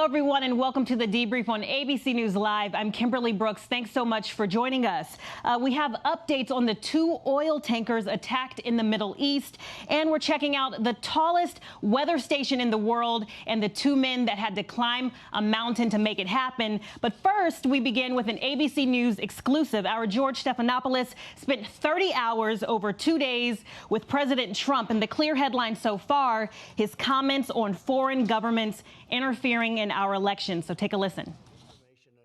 everyone, and welcome to the Debrief on ABC News Live. I'm Kimberly Brooks. Thanks so much for joining us. We have updates on the 2 oil tankers attacked in the Middle East, and we're checking out the tallest weather station in the world and the 2 men that had to climb a mountain to make it happen. But first, we begin with an ABC News exclusive. Our George Stephanopoulos spent 30 hours over 2 days with President Trump, and the clear headline so far, his comments on foreign governments interfering in our elections. So take a listen.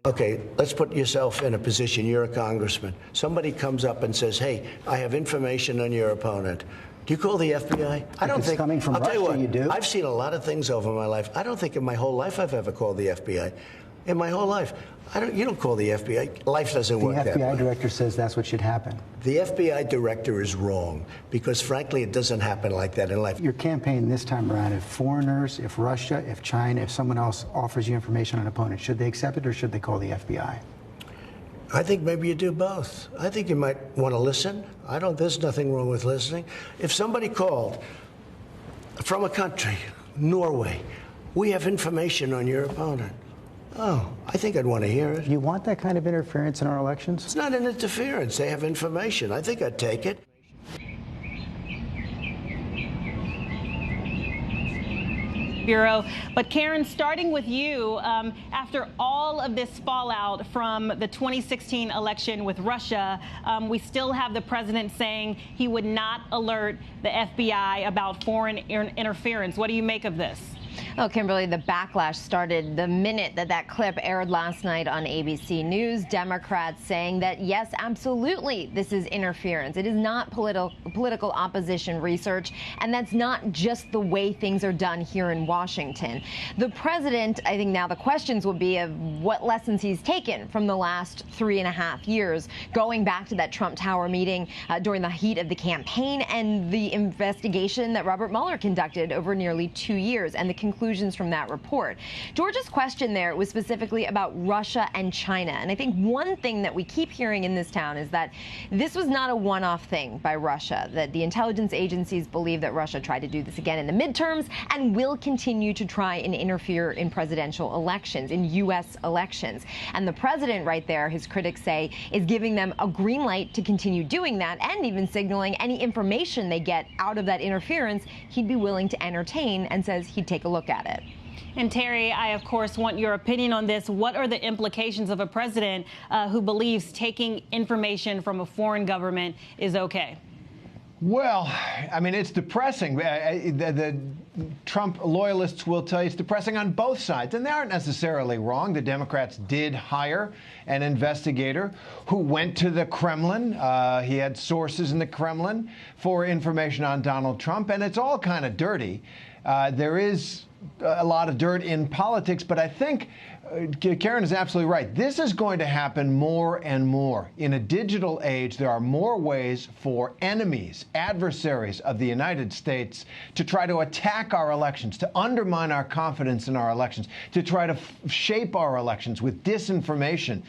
Okay, let's put yourself in a position. You're a congressman. Somebody comes up and says, hey, I have information on your opponent. Do you call the FBI? I don't think. Coming from Russia, you do. I've seen a lot of things over my life. I don't think in my whole life I've ever called the FBI. In my whole life. You don't call the FBI. Life doesn't work that way. The FBI director says that's what should happen. The FBI director is wrong because, frankly, it doesn't happen like that in life. Your campaign this time around, if foreigners, if Russia, if China, if someone else offers you information on an opponent, should they accept it or should they call the FBI? I think maybe you do both. I think you might want to listen. There's nothing wrong with listening. If somebody called from a country, Norway, we have information on your opponent. Oh, I think I'd want to hear it. You want that kind of interference in our elections? It's not an interference. They have information. I think I'd take it. Bureau. But Karen, starting with you, after all of this fallout from the 2016 election with Russia, we still have the president saying he would not alert the FBI about foreign interference. What do you make of this? Oh, Kimberly, the backlash started the minute that clip aired last night on ABC News. Democrats saying that, yes, absolutely, this is interference. It is not political opposition research, and that's not just the way things are done here in Washington. The president, I think now the questions will be of what lessons he's taken from the last 3.5 years, going back to that Trump Tower meeting during the heat of the campaign and the investigation that Robert Mueller conducted over nearly 2 years and the conclusions from that report. George's question there was specifically about Russia and China. And I think one thing that we keep hearing in this town is that this was not a one-off thing by Russia, that the intelligence agencies believe that Russia tried to do this again in the midterms and will continue to try and interfere in presidential elections, in U.S. elections. And the president right there, his critics say, is giving them a green light to continue doing that and even signaling any information they get out of that interference, he'd be willing to entertain, and says he'd take a look at it. And Terry, I, of course, want your opinion on this. What are the implications of a president who believes taking information from a foreign government is okay? Well, I mean, it's depressing. The Trump loyalists will tell you it's depressing on both sides, and they aren't necessarily wrong. The Democrats did hire an investigator who went to the Kremlin. He had sources in the Kremlin for information on Donald Trump, and it's all kind of dirty. There is a lot of dirt in politics, but I think Karen is absolutely right. This is going to happen more and more. In a digital age, there are more ways for enemies, adversaries of the United States to try to attack our elections, to undermine our confidence in our elections, to try to shape our elections with disinformation.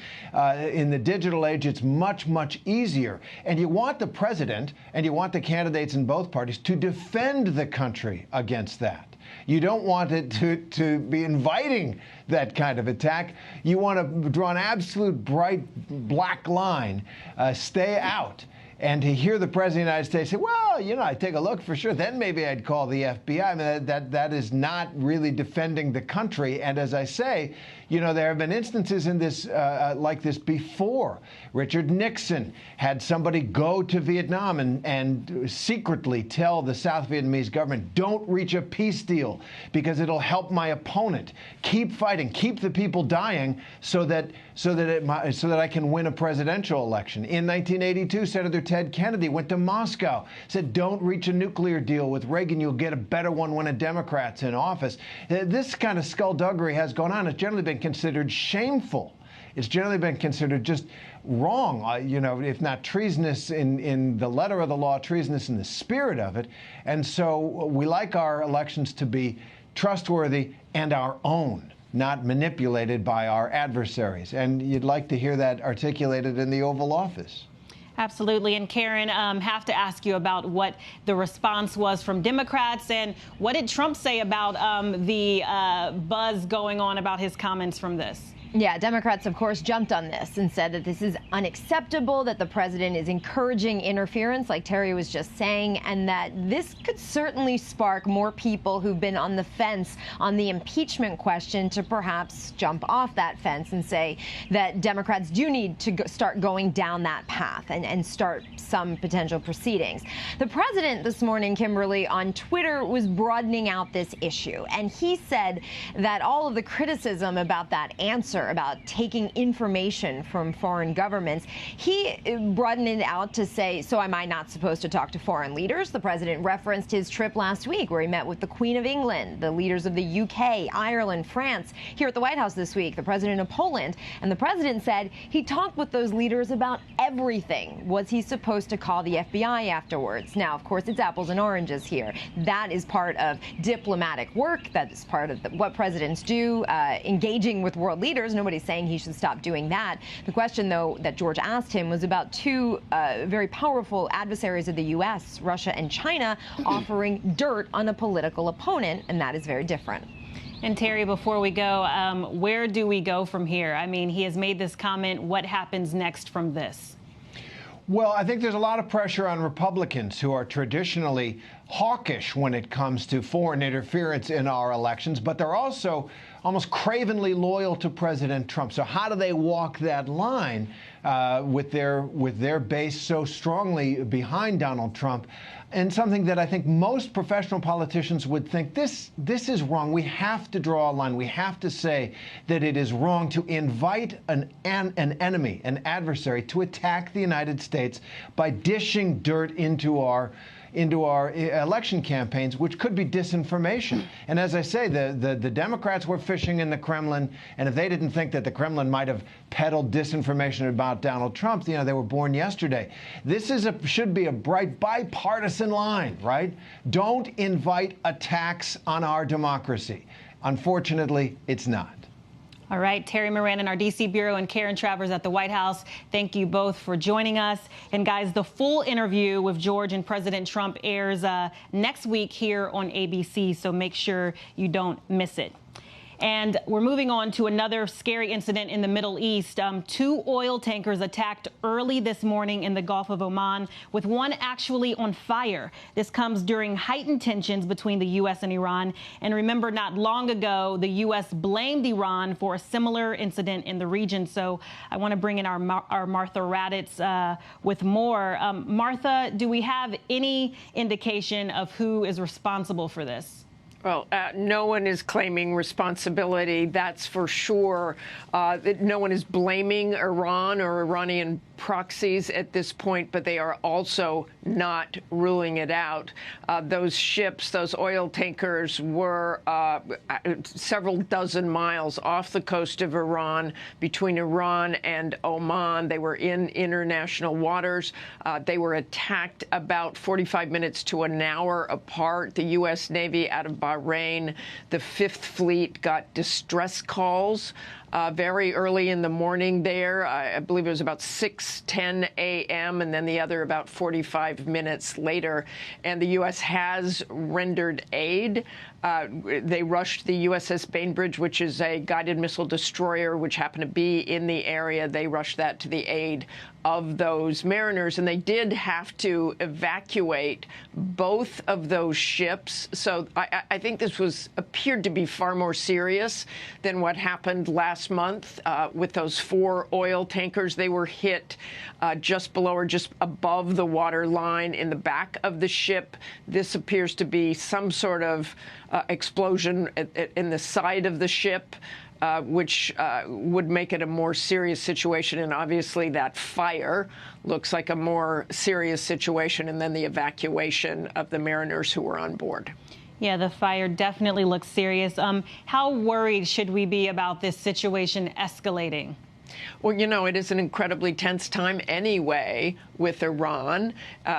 In the digital age, it's much, much easier. And you want the president and you want the candidates in both parties to defend the country against that. You don't want it to be inviting that kind of attack. You want to draw an absolute bright black line, stay out. And to hear the president of the United States say, well, you know, I'd take a look for sure, then maybe I'd call the FBI. I mean, that is not really defending the country. And as I say, you know, there have been instances in this like this before. Richard Nixon had somebody go to Vietnam and secretly tell the South Vietnamese government, don't reach a peace deal because it'll help my opponent. Keep fighting, keep the people dying so that I can win a presidential election. In 1982, Senator Ted Kennedy went to Moscow, said, don't reach a nuclear deal with Reagan. You'll get a better one when a Democrat's in office. This kind of skullduggery has gone on. It's generally been considered shameful. It's generally been considered just wrong, you know, if not treasonous in the letter of the law, treasonous in the spirit of it. And so we like our elections to be trustworthy and our own, not manipulated by our adversaries. And you'd like to hear that articulated in the Oval Office. Absolutely. And Karen, have to ask you about what the response was from Democrats, and what did Trump say about the buzz going on about his comments from this? Yeah, Democrats, of course, jumped on this and said that this is unacceptable, that the president is encouraging interference, like Terry was just saying, and that this could certainly spark more people who've been on the fence on the impeachment question to perhaps jump off that fence and say that Democrats do need to start going down that path and start some potential proceedings. The president this morning, Kimberly, on Twitter was broadening out this issue, and he said that all of the criticism about that answer about taking information from foreign governments, he broadened it out to say, so am I not supposed to talk to foreign leaders? The president referenced his trip last week where he met with the Queen of England, the leaders of the UK, Ireland, France. Here at the White House this week, the president of Poland, and the president said he talked with those leaders about everything. Was he supposed to call the FBI afterwards? Now, of course, it's apples and oranges here. That is part of diplomatic work. That is part of what presidents do, engaging with world leaders. Nobody's saying he should stop doing that. The question, though, that George asked him was about two very powerful adversaries of the U.S., Russia and China, offering dirt on a political opponent, and that is very different. And Terry, before we go, where do we go from here? I mean, he has made this comment. What happens next from this? Well, I think there's a lot of pressure on Republicans who are traditionally hawkish when it comes to foreign interference in our elections, but they're also almost cravenly loyal to President Trump. So how do they walk that line with their base so strongly behind Donald Trump? And something that I think most professional politicians would think, this is wrong. We have to draw a line. We have to say that it is wrong to invite an enemy, an adversary, to attack the United States by dishing dirt into our election campaigns, which could be disinformation. And as I say, the Democrats were fishing in the Kremlin, and if they didn't think that the Kremlin might have peddled disinformation about Donald Trump, they were born yesterday. This should be a bright bipartisan line, right? Don't invite attacks on our democracy. Unfortunately, it's not. All right, Terry Moran in our D.C. Bureau and Karen Travers at the White House, thank you both for joining us. And guys, the full interview with George and President Trump airs next week here on ABC, so make sure you don't miss it. And we're moving on to another scary incident in the Middle East. Two oil tankers attacked early this morning in the Gulf of Oman, with one actually on fire. This comes during heightened tensions between the U.S. and Iran. And remember, not long ago, the U.S. blamed Iran for a similar incident in the region. So I want to bring in our Martha Raddatz with more. Martha, do we have any indication of who is responsible for this? Well, no one is claiming responsibility, that's for sure. No one is blaming Iran or Iranian proxies at this point, but they are also not ruling it out. Those ships, those oil tankers, were several dozen miles off the coast of Iran, between Iran and Oman. They were in international waters. They were attacked about 45 minutes to an hour apart. The U.S. Navy out of Bahrain, the Fifth Fleet, got distress calls very early in the morning there. I believe it was about 6:10 a.m. and then the other about 45 minutes later. And the U.S. has rendered aid. They rushed the USS Bainbridge, which is a guided missile destroyer, which happened to be in the area. They rushed that to the aid of those mariners, and they did have to evacuate both of those ships. So I think this appeared to be far more serious than what happened last month with those 4 oil tankers. They were hit just below or just above the water line in the back of the ship. This appears to be some sort of explosion in the side of the ship, which would make it a more serious situation. And obviously that fire looks like a more serious situation, and then the evacuation of the mariners who were on board. Yeah, the fire definitely looks serious. How worried should we be about this situation escalating? Well, it is an incredibly tense time anyway with Iran.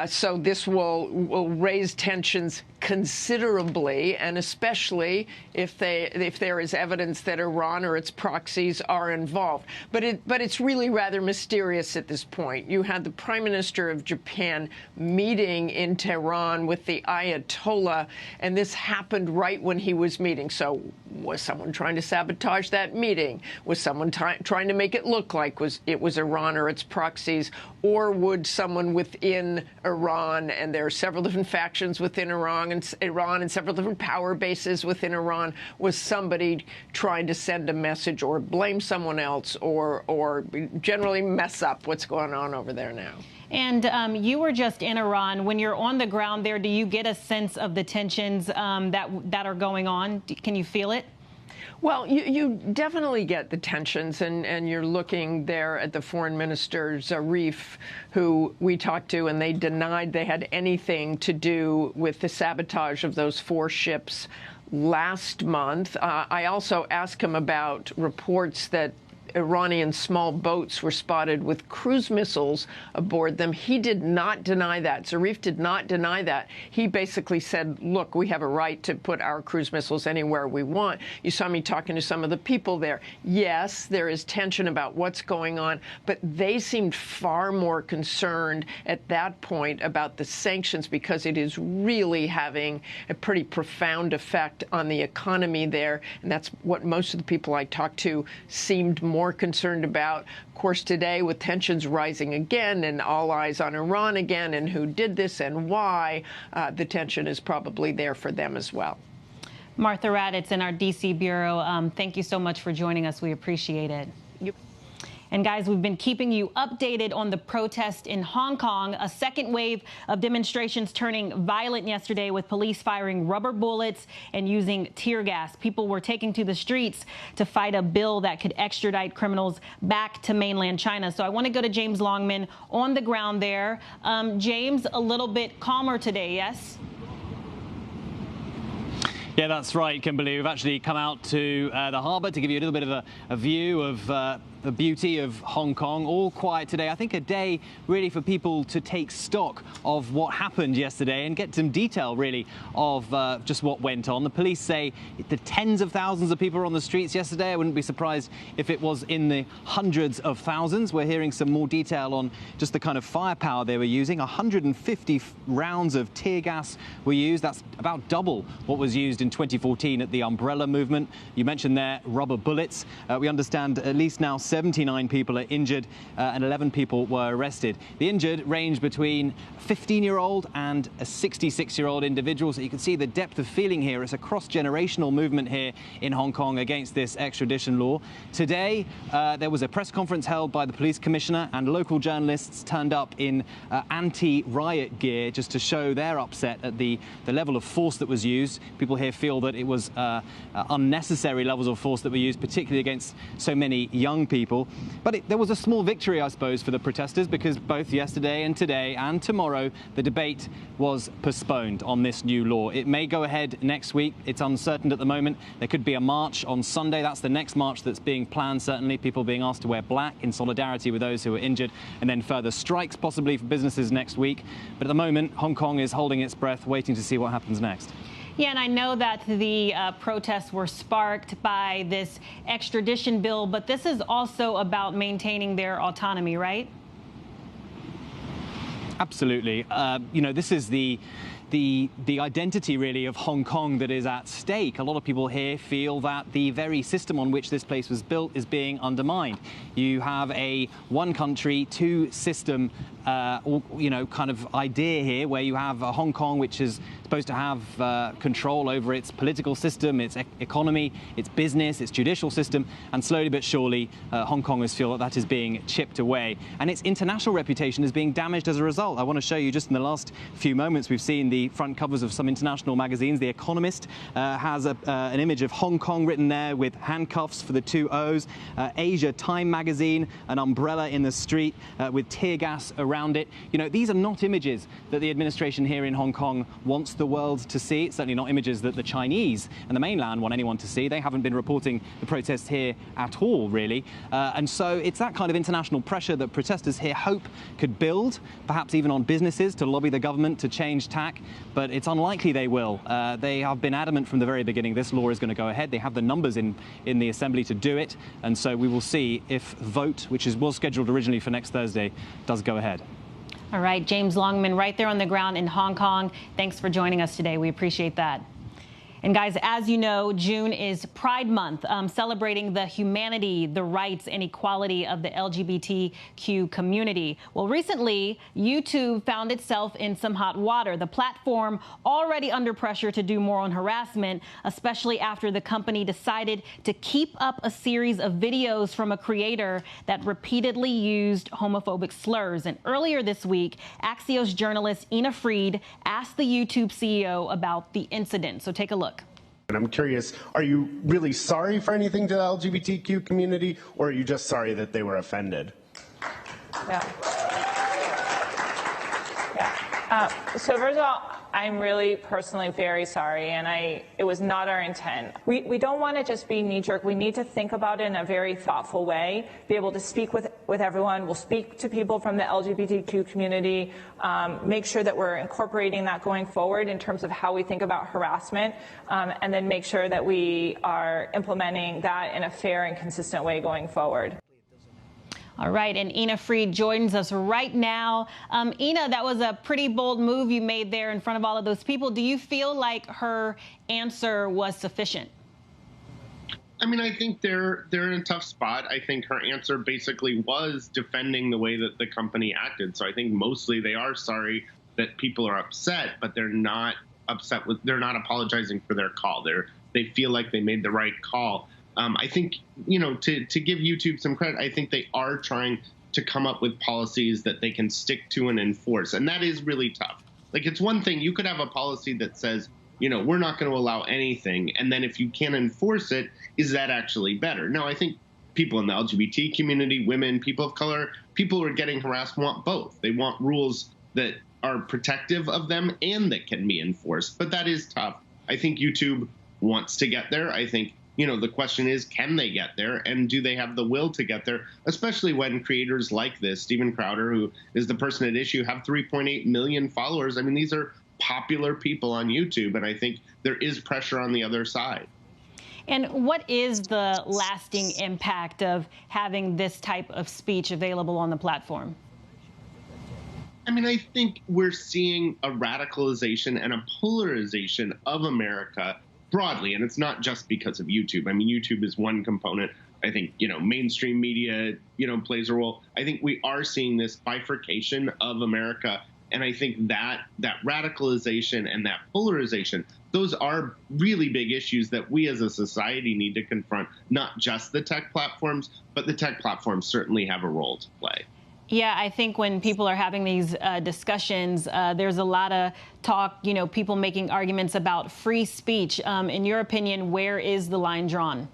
So this will raise tensions considerably, and especially if there is evidence that Iran or its proxies are involved. But it's really rather mysterious at this point. You had the Prime Minister of Japan meeting in Tehran with the Ayatollah, and this happened right when he was meeting. So was someone trying to sabotage that meeting? Was someone trying to make it look like it was Iran or its proxies? Or would someone within Iran, and there are several different factions within Iran and several different power bases within Iran, was somebody trying to send a message or blame someone else or generally mess up what's going on over there now? And you were just in Iran. When you're on the ground there, do you get a sense of the tensions that are going on? Can you feel it? Well, you definitely get the tensions, and you're looking there at the foreign minister, Debrief, who we talked to, and they denied they had anything to do with the sabotage of those 4 ships last month. I also asked him about reports that Iranian small boats were spotted with cruise missiles aboard them. He did not deny that. Zarif did not deny that. He basically said, look, we have a right to put our cruise missiles anywhere we want. You saw me talking to some of the people there. Yes, there is tension about what's going on, but they seemed far more concerned at that point about the sanctions because it is really having a pretty profound effect on the economy there. And that's what most of the people I talked to seemed more concerned about. Of course, today, with tensions rising again and all eyes on Iran again and who did this and why, the tension is probably there for them as well. Martha Raddatz in our D.C. bureau, thank you so much for joining us. We appreciate it. And guys, we've been keeping you updated on the protest in Hong Kong. A second wave of demonstrations turning violent yesterday with police firing rubber bullets and using tear gas. People were taking to the streets to fight a bill that could extradite criminals back to mainland China. So I want to go to James Longman on the ground there. James, a little bit calmer today, yes? Yeah, that's right, Kimberly. We've actually come out to the harbour to give you a little bit of a view of the beauty of Hong Kong. All quiet today. I think a day really for people to take stock of what happened yesterday and get some detail really of just what went on. The police say the tens of thousands of people were on the streets yesterday. I wouldn't be surprised if it was in the hundreds of thousands. We're hearing some more detail on just the kind of firepower they were using. 150 rounds of tear gas were used. That's about double what was used in 2014 at the Umbrella movement. You mentioned there rubber bullets. We understand at least now 79 people are injured and 11 people were arrested. The injured range between a 15-year-old and a 66-year-old individual. So you can see the depth of feeling here. It's a cross-generational movement here in Hong Kong against this extradition law. Today, there was a press conference held by the police commissioner, and local journalists turned up in anti-riot gear just to show their upset at the level of force that was used. People here feel that it was unnecessary levels of force that were used, particularly against so many young people. But there was a small victory, I suppose, for the protesters, because both yesterday and today and tomorrow, the debate was postponed on this new law. It may go ahead next week. It's uncertain at the moment. There could be a march on Sunday. That's the next march that's being planned, certainly. People being asked to wear black in solidarity with those who were injured, and then further strikes possibly for businesses next week. But at the moment, Hong Kong is holding its breath, waiting to see what happens next. Yeah, and I know that the protests were sparked by this extradition bill, but this is also about maintaining their autonomy, right? Absolutely. You know, this is the identity really of Hong Kong that is at stake. A lot of people here feel that the very system on which this place was built is being undermined. You have a one country, two system kind of idea here, where you have Hong Kong, which is supposed to have control over its political system, its economy, its business, its judicial system, and slowly but surely Hong Kongers feel that that is being chipped away, and its international reputation is being damaged as a result. I want to show you, just in the last few moments, we've seen the front covers of some international magazines. The Economist has an image of Hong Kong written there with handcuffs for the two O's. Asia Time magazine, an umbrella in the street with tear gas around it. You know, these are not images that the administration here in Hong Kong wants the world to see. It's certainly not images that the Chinese and the mainland want anyone to see. They haven't been reporting the protests here at all, really. And so it's that kind of international pressure that protesters here hope could build, perhaps even on businesses to lobby the government to change tack, but it's unlikely they will. They have been adamant from the very beginning this law is going to go ahead. They have the numbers in the Assembly to do it, and so we will see if vote, which was scheduled originally for next Thursday, does go ahead. All right, James Longman, right there on the ground in Hong Kong. Thanks for joining us today. We appreciate that. And guys, as you know, June is Pride Month, celebrating the humanity, the rights, and equality of the LGBTQ community. Well, recently, YouTube found itself in some hot water. The platform already under pressure to do more on harassment, especially after the company decided to keep up a series of videos from a creator that repeatedly used homophobic slurs. And earlier this week, Axios journalist Ina Fried asked the YouTube CEO about the incident. So take a look. And I'm curious, are you really sorry for anything to the LGBTQ community, or are you just sorry that they were offended? So first of all, I'm really personally very sorry, and it was not our intent. We don't want to just be knee-jerk. We need to think about it in a very thoughtful way, be able to speak with everyone. We'll speak to people from the LGBTQ community, make sure that we're incorporating that going forward in terms of how we think about harassment, and then make sure that we are implementing that in a fair and consistent way going forward. All right, and Ina Fried joins us right now. Ina, that was a pretty bold move you made there in front of all of those people. Do you feel like her answer was sufficient? I mean, I think they're in a tough spot. I think her answer basically was defending the way that the company acted. So I think mostly they are sorry that people are upset, but they're not they're not apologizing for their call. They feel like they made the right call. I think, to give YouTube some credit, I think they are trying to come up with policies that they can stick to and enforce. And that is really tough. Like, it's one thing, you could have a policy that says, we're not going to allow anything. And then if you can't enforce it, is that actually better? No, I think people in the LGBT community, women, people of color, people who are getting harassed want both. They want rules that are protective of them and that can be enforced. But that is tough. I think YouTube wants to get there. I think the question is, can they get there, and do they have the will to get there, especially when creators like this, Steven Crowder, who is the person at issue, have 3.8 million followers. I mean, these are popular people on YouTube, and I think there is pressure on the other side. And what is the lasting impact of having this type of speech available on the platform? I mean, I think we're seeing a radicalization and a polarization of America broadly, and it's not just because of YouTube. I mean, YouTube is one component. I think, mainstream media, plays a role. I think we are seeing this bifurcation of America, and I think that radicalization and that polarization, those are really big issues that we as a society need to confront, not just the tech platforms, but the tech platforms certainly have a role to play. Yeah, I think when people are having these discussions, there's a lot of talk, people making arguments about free speech. In your opinion, where is the line drawn?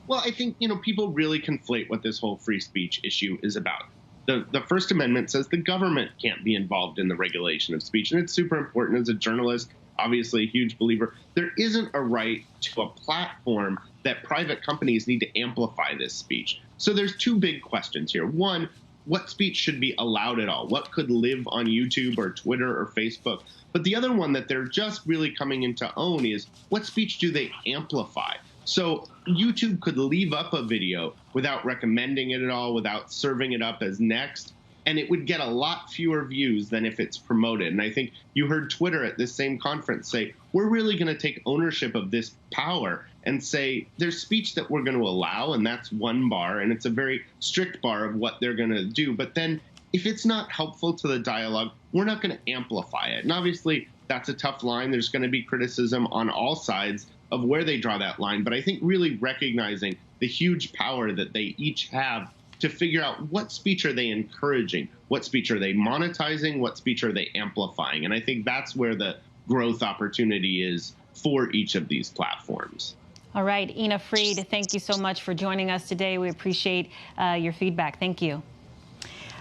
Well, I think, people really conflate what this whole free speech issue is about. The First Amendment says the government can't be involved in the regulation of speech, and it's super important. As a journalist, obviously a huge believer, there isn't a right to a platform that private companies need to amplify this speech. So there's two big questions here. One, what speech should be allowed at all? What could live on YouTube or Twitter or Facebook? But the other one that they're just really coming into own is, what speech do they amplify? So YouTube could leave up a video without recommending it at all, without serving it up as next, and it would get a lot fewer views than if it's promoted. And I think you heard Twitter at this same conference say, we're really going to take ownership of this power and say there's speech that we're going to allow, and that's one bar, and it's a very strict bar of what they're going to do. But then if it's not helpful to the dialogue, we're not going to amplify it. And obviously that's a tough line. There's going to be criticism on all sides of where they draw that line. But I think really recognizing the huge power that they each have to figure out what speech are they encouraging, what speech are they monetizing, what speech are they amplifying. And I think that's where the growth opportunity is for each of these platforms. All right, Ina Fried, thank you so much for joining us today. We appreciate your feedback. Thank you.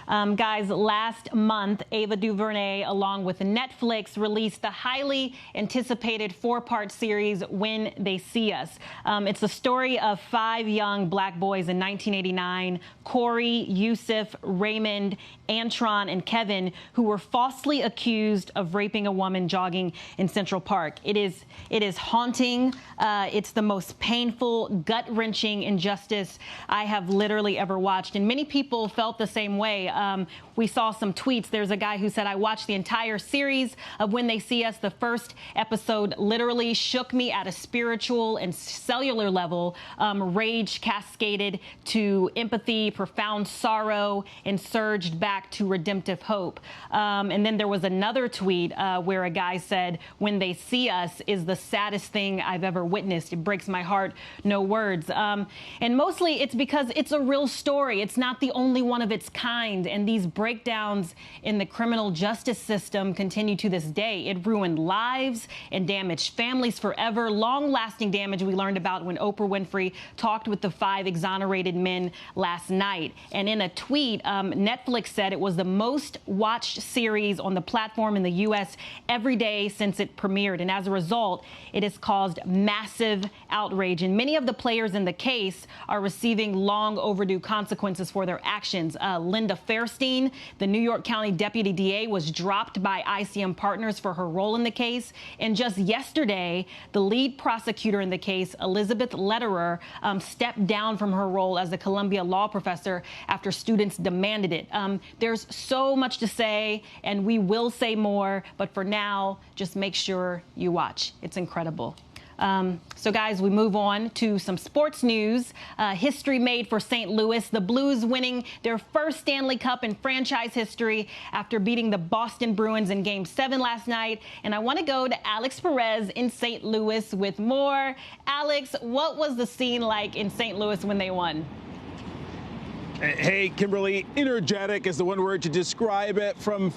Guys, last month, Ava DuVernay, along with Netflix, released the highly anticipated 4-part series, When They See Us. It's the story of 5 young black boys in 1989, Corey, Yusuf, Raymond, Antron, and Kevin, who were falsely accused of raping a woman jogging in Central Park. It is haunting. It's the most painful, gut-wrenching injustice I have literally ever watched, and many people felt the same way. We saw some tweets. There's a guy who said, I watched the entire series of When They See Us. The first episode literally shook me at a spiritual and cellular level. Rage cascaded to empathy, profound sorrow, and surged back to redemptive hope. And then there was another tweet where a guy said, When They See Us is the saddest thing I've ever witnessed. It breaks my heart, no words. And mostly it's because it's a real story. It's not the only one of its kind. And these breakdowns in the criminal justice system continue to this day. It ruined lives and damaged families forever. Long-lasting damage we learned about when Oprah Winfrey talked with the 5 exonerated men last night. And in a tweet, Netflix said it was the most watched series on the platform in the U.S. every day since it premiered. And as a result, it has caused massive outrage. And many of the players in the case are receiving long overdue consequences for their actions. Linda Fairstein, the New York County Deputy DA, was dropped by ICM Partners for her role in the case. And just yesterday, the lead prosecutor in the case, Elizabeth Lederer, stepped down from her role as a Columbia law professor after students demanded it. There's so much to say, and we will say more, but for now, just make sure you watch. It's incredible. So, guys, we move on to some sports news. History made for St. Louis. The Blues winning their first Stanley Cup in franchise history after beating the Boston Bruins in Game 7 last night. And I want to go to Alex Perez in St. Louis with more. Alex, what was the scene like in St. Louis when they won? Hey, Kimberly, energetic is the one word to describe it. From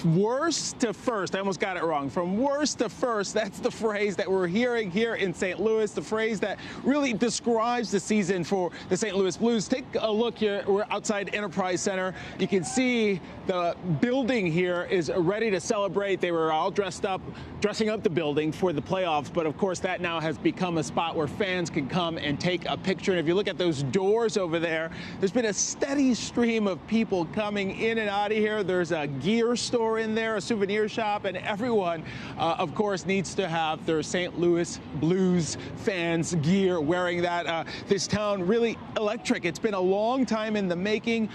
worst to first, I almost got it wrong. From worst to first, that's the phrase that we're hearing here in St. Louis, the phrase that really describes the season for the St. Louis Blues. Take a look here. We're outside Enterprise Center. You can see the building here is ready to celebrate. They were all dressing up the building for the playoffs, but of course that now has become a spot where fans can come and take a picture. And if you look at those doors over there, there's been a steady stream of people coming in and out of here. There's a gear store in there, a souvenir shop, and everyone, of course, needs to have their St. Louis Blues fans gear, wearing that. This town really electric. It's been a long time in the making,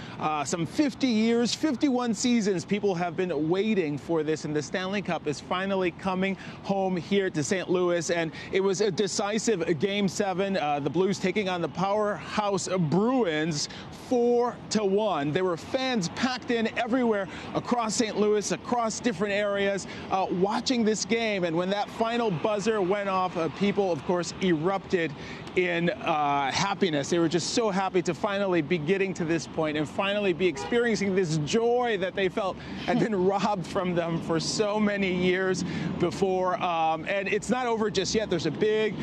some 50 years, 51 seasons. People have been waiting for this, and the Stanley Cup is finally coming home here to St. Louis, and it was a decisive Game 7. The Blues taking on the powerhouse Bruins 4-1. There were fans packed in everywhere across St. Louis, across different areas, watching this game. And when that final buzzer went off, people, of course, erupted in happiness. They were just so happy to finally be getting to this point and finally be experiencing this joy that they felt had been robbed from them for so many years before. And it's not over just yet. There's a big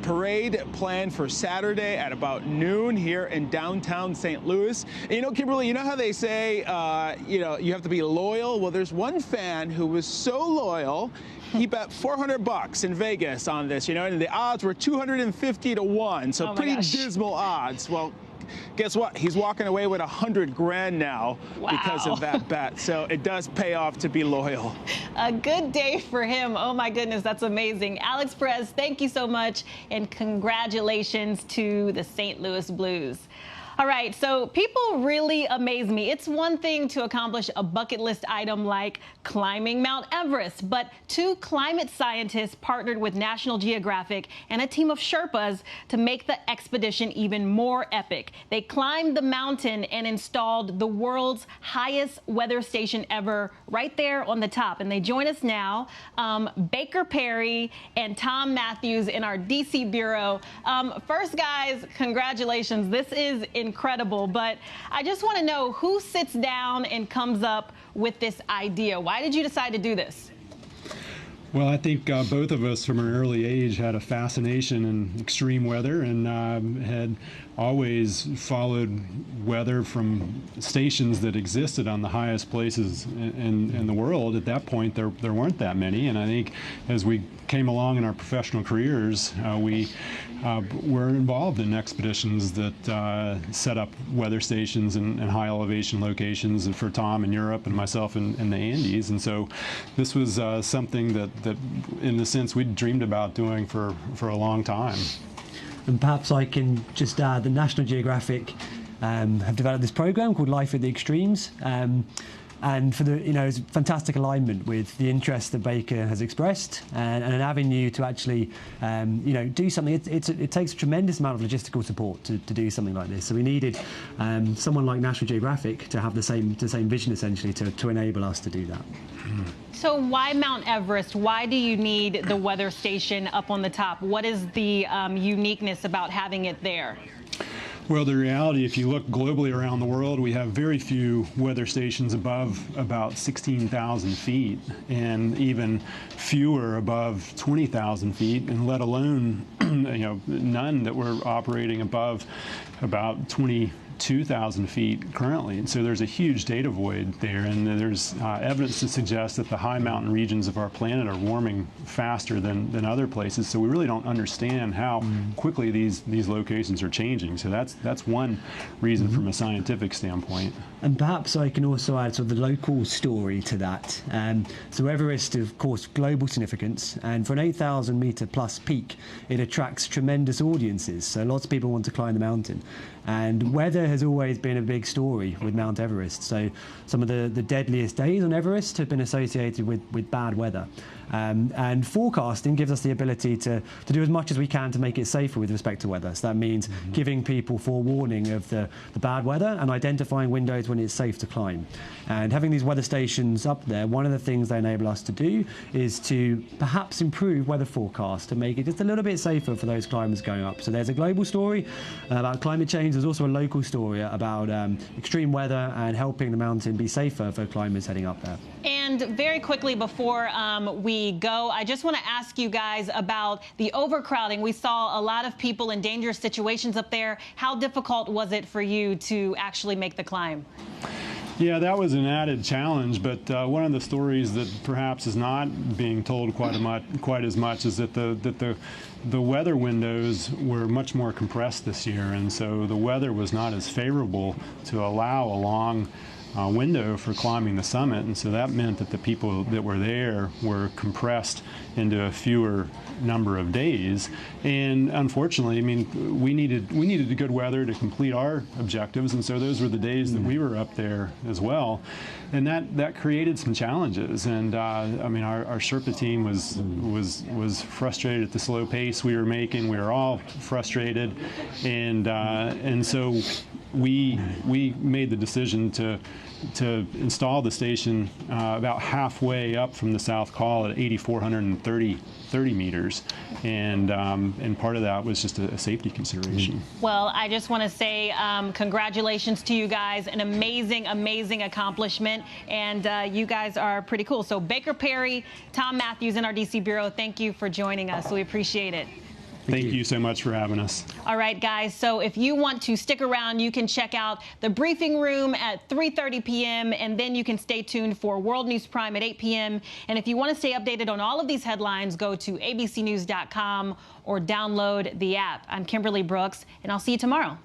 parade planned for Saturday at about noon here in downtown St. Louis. And, you know, Kimberly, you know how they say, you have to be loyal? Well, there's one fan who was so loyal, he bet $400 in Vegas on this, and the odds were 250-1, so pretty dismal odds. Well, guess what? He's walking away with $100,000 now because of that bet. So it does pay off to be loyal. A good day for him. Oh, my goodness, that's amazing. Alex Perez, thank you so much, and congratulations to the St. Louis Blues. All right, so people really amaze me. It's one thing to accomplish a bucket list item like climbing Mount Everest, but 2 climate scientists partnered with National Geographic and a team of Sherpas to make the expedition even more epic. They climbed the mountain and installed the world's highest weather station ever right there on the top. And they join us now, Baker Perry and Tom Matthews in our DC bureau. First, guys, congratulations. This is incredible, but I just want to know who sits down and comes up with this idea. Why did you decide to do this? Well, I think both of us from an early age had a fascination in extreme weather and had always followed weather from stations that existed on the highest places in the world. At that point, there weren't that many, and I think as we came along in our professional careers, we were involved in expeditions that set up weather stations and high elevation locations, and for Tom in Europe and myself in the Andes. And so this was something that in a sense we'd dreamed about doing for a long time. And perhaps I can just add that National Geographic have developed this program called Life at the Extremes. And for the, it's fantastic alignment with the interest that Baker has expressed, and an avenue to actually, do something. It takes a tremendous amount of logistical support to do something like this. So we needed someone like National Geographic to have the same vision, essentially, to enable us to do that. So why Mount Everest? Why do you need the weather station up on the top? What is the uniqueness about having it there? Well, the reality, if you look globally around the world, we have very few weather stations above about 16,000 feet, and even fewer above 20,000 feet, and let alone, none that were operating above about 22,000 feet currently. And so there's a huge data void there, and there's evidence to suggest that the high mountain regions of our planet are warming faster than other places. So we really don't understand how quickly these locations are changing. So that's one reason from a scientific standpoint. And perhaps I can also add sort of the local story to that. So Everest, of course, global significance, and for an 8,000 meter plus peak, it attracts tremendous audiences. So lots of people want to climb the mountain. And weather has always been a big story with Mount Everest. So some of the deadliest days on Everest have been associated with bad weather. And forecasting gives us the ability to do as much as we can to make it safer with respect to weather. So that means giving people forewarning of the bad weather and identifying windows when it's safe to climb. And having these weather stations up there, one of the things they enable us to do is to perhaps improve weather forecast to make it just a little bit safer for those climbers going up. So there's a global story about climate change. There's also a local story about extreme weather and helping the mountain be safer for climbers heading up there. And very quickly before we go, I just want to ask you guys about the overcrowding. We saw a lot of people in dangerous situations up there. How difficult was it for you to actually make the climb? Yeah, that was an added challenge, but one of the stories that perhaps is not being told quite as much is that the weather windows were much more compressed this year, and so the weather was not as favorable to allow a long window for climbing the summit, and so that meant that the people that were there were compressed into a fewer number of days. And unfortunately, I mean, we needed the good weather to complete our objectives, and so those were the days that we were up there as well, and that created some challenges. And I mean, our Sherpa team was frustrated at the slow pace we were making. We were all frustrated, and so we made the decision to install the station about halfway up from the South Col at 8,430 meters, and part of that was just a safety consideration. Well, I just want to say congratulations to you guys, an amazing accomplishment, and you guys are pretty cool. So Baker Perry, Tom Matthews in our DC Bureau, thank you for joining us. We appreciate it. Thank you so much for having us. All right, guys. So if you want to stick around, you can check out the briefing room at 3:30 p.m. and then you can stay tuned for World News Prime at 8 p.m. And if you want to stay updated on all of these headlines, go to abcnews.com or download the app. I'm Kimberly Brooks, and I'll see you tomorrow.